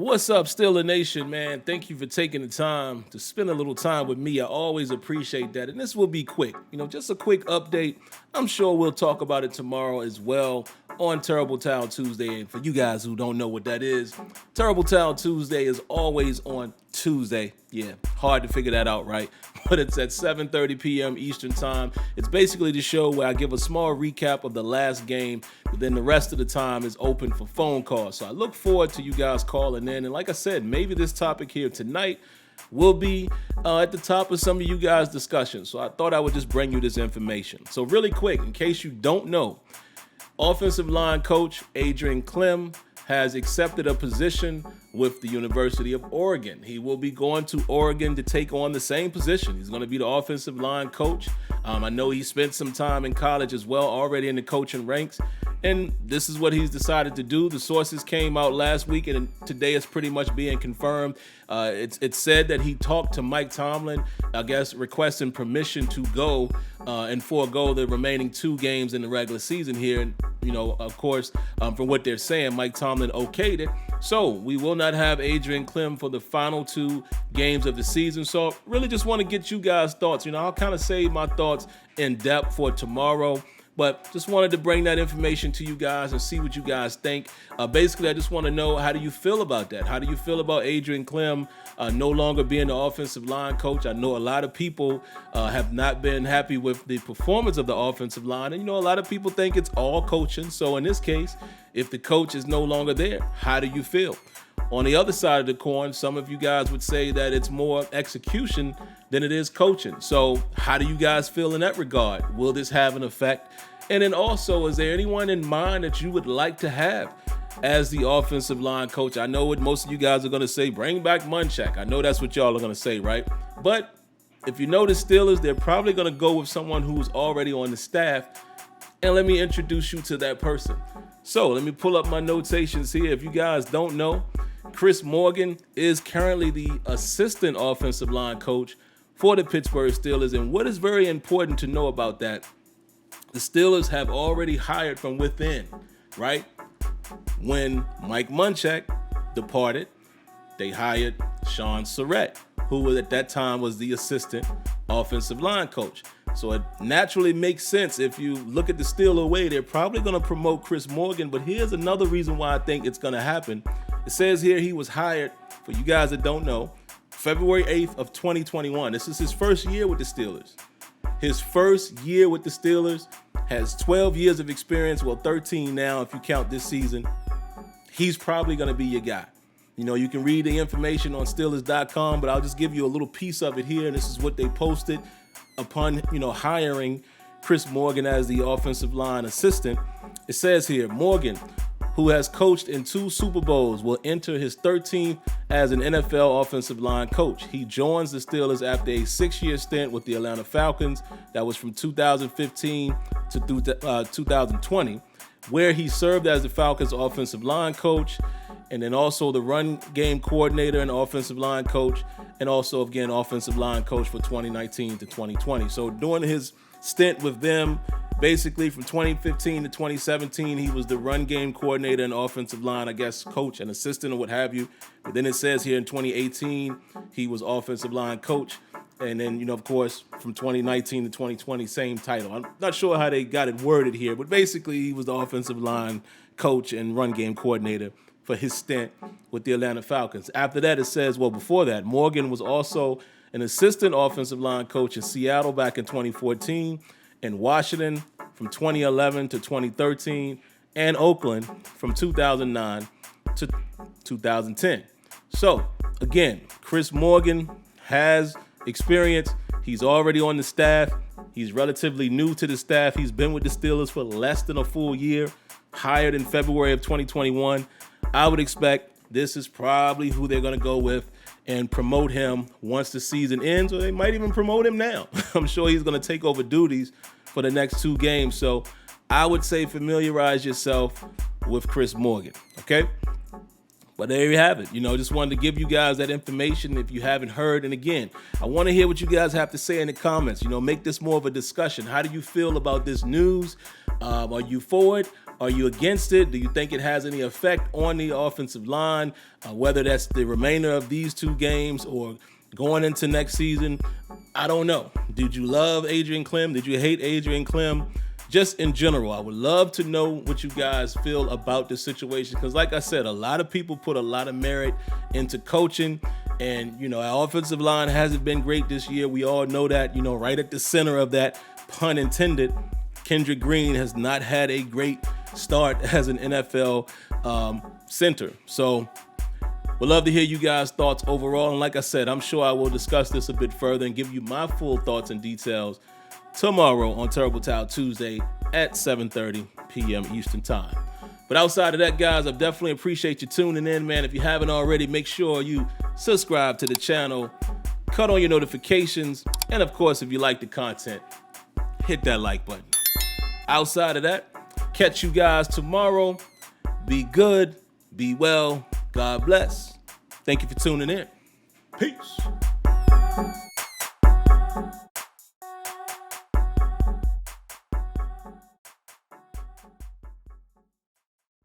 What's up, Steeler Nation, man? Thank you for taking the time to spend a little time with me. I always appreciate that. And this will be quick. Just a quick update. I'm sure we'll talk about it tomorrow as well on Terrible Town Tuesday. And for you guys who don't know what that is, Terrible Town Tuesday is always on Tuesday. Yeah, hard to figure that out, right? But it's at 7:30 p.m. Eastern Time. It's basically the show where I give a small recap of the last game, but then the rest of the time is open for phone calls. So I look forward to you guys calling in. And like I said, maybe this topic here tonight will be at the top of some of you guys' discussions. So I thought I would just bring you this information. So really quick, in case you don't know, offensive line coach Adrian Klemm has accepted a position with the University of Oregon. He will be going to Oregon to take on the same position. He's going to be the offensive line coach. I know he spent some time in college as well, already in the coaching ranks, and this is what he's decided to do. The sources came out last week, and today it's pretty much being confirmed. It's said that he talked to Mike Tomlin, I guess, requesting permission to go and forego the remaining 2 games in the regular season here. And, of course, from what they're saying, Mike Tomlin okayed it. So we will not have Adrian Klemm for the final 2 games of the season. So really just want to get you guys' thoughts. I'll kind of save my thoughts in depth for tomorrow, but just wanted to bring that information to you guys and see what you guys think. Basically, I just want to know, how do you feel about that? How do you feel about Adrian Klemm no longer being the offensive line coach? I know a lot of people have not been happy with the performance of the offensive line. And, a lot of people think it's all coaching. So in this case, if the coach is no longer there, how do you feel? On the other side of the coin, some of you guys would say that it's more execution than it is coaching. So how do you guys feel in that regard? Will this have an effect? And then also, is there anyone in mind that you would like to have as the offensive line coach? I know what most of you guys are going to say, bring back Munchak. I know that's what y'all are going to say, right? But if you know the Steelers, they're probably going to go with someone who's already on the staff. And let me introduce you to that person. So let me pull up my notations here. If you guys don't know, Chris Morgan is currently the assistant offensive line coach for the Pittsburgh Steelers. And what is very important to know about that, the Steelers have already hired from within, right? When Mike Munchak departed, they hired Sean Surratt, who at that time was the assistant offensive line coach. So it naturally makes sense. If you look at the Steeler way, they're probably going to promote Chris Morgan. But here's another reason why I think it's going to happen. It says here he was hired, for you guys that don't know, February 8th of 2021. This is his first year with the Steelers. His first year with the Steelers, has 12 years of experience, well, 13 now if you count this season. He's probably going to be your guy. You can read the information on Steelers.com, but I'll just give you a little piece of it here. And this is what they posted upon, hiring Chris Morgan as the offensive line assistant. It says here, Morgan, who has coached in 2 Super Bowls, will enter his 13th as an NFL offensive line coach. He joins the Steelers after a 6-year stint with the Atlanta Falcons that was from 2015 to 2020, where he served as the Falcons offensive line coach, and then also the run game coordinator and offensive line coach, and also, again, offensive line coach for 2019 to 2020. So during his stint with them, basically from 2015 to 2017, he was the run game coordinator and offensive line, I guess, coach and assistant or what have you. But then it says here in 2018, he was offensive line coach. And then, of course, from 2019 to 2020, same title. I'm not sure how they got it worded here, but basically he was the offensive line coach and run game coordinator for his stint with the Atlanta Falcons. After that, it says, well, before that, Morgan was also an assistant offensive line coach in Seattle back in 2014, in Washington from 2011 to 2013, and Oakland from 2009 to 2010. So, again, Chris Morgan has experience. He's already on the staff. He's relatively new to the staff. He's been with the Steelers for less than a full year, hired in February of 2021. I would expect this is probably who they're going to go with and promote him once the season ends, or they might even promote him now. I'm sure he's going to take over duties for the next 2 games. So I would say familiarize yourself with Chris Morgan, okay? But there you have it. Just wanted to give you guys that information if you haven't heard. And again, I want to hear what you guys have to say in the comments. Make this more of a discussion. How do you feel about this news? Are you for it? Are you against it? Do you think it has any effect on the offensive line, whether that's the remainder of these 2 games or going into next season? I don't know. Did you love Adrian Klemm? Did you hate Adrian Klemm? Just in general, I would love to know what you guys feel about this situation, because like I said, a lot of people put a lot of merit into coaching, and our offensive line hasn't been great this year. We all know that. Right at the center of that, pun intended, Kendrick Green has not had a great start as an NFL center. So we'd love to hear you guys' thoughts overall. And like I said, I'm sure I will discuss this a bit further and give you my full thoughts and details tomorrow on Terrible Towel Tuesday at 7:30 p.m. Eastern Time. But outside of that, guys, I definitely appreciate you tuning in, man. If you haven't already, make sure you subscribe to the channel, cut on your notifications, and of course, if you like the content, hit that like button. Outside of that, catch you guys tomorrow. Be good, be well, God bless. Thank you for tuning in. Peace.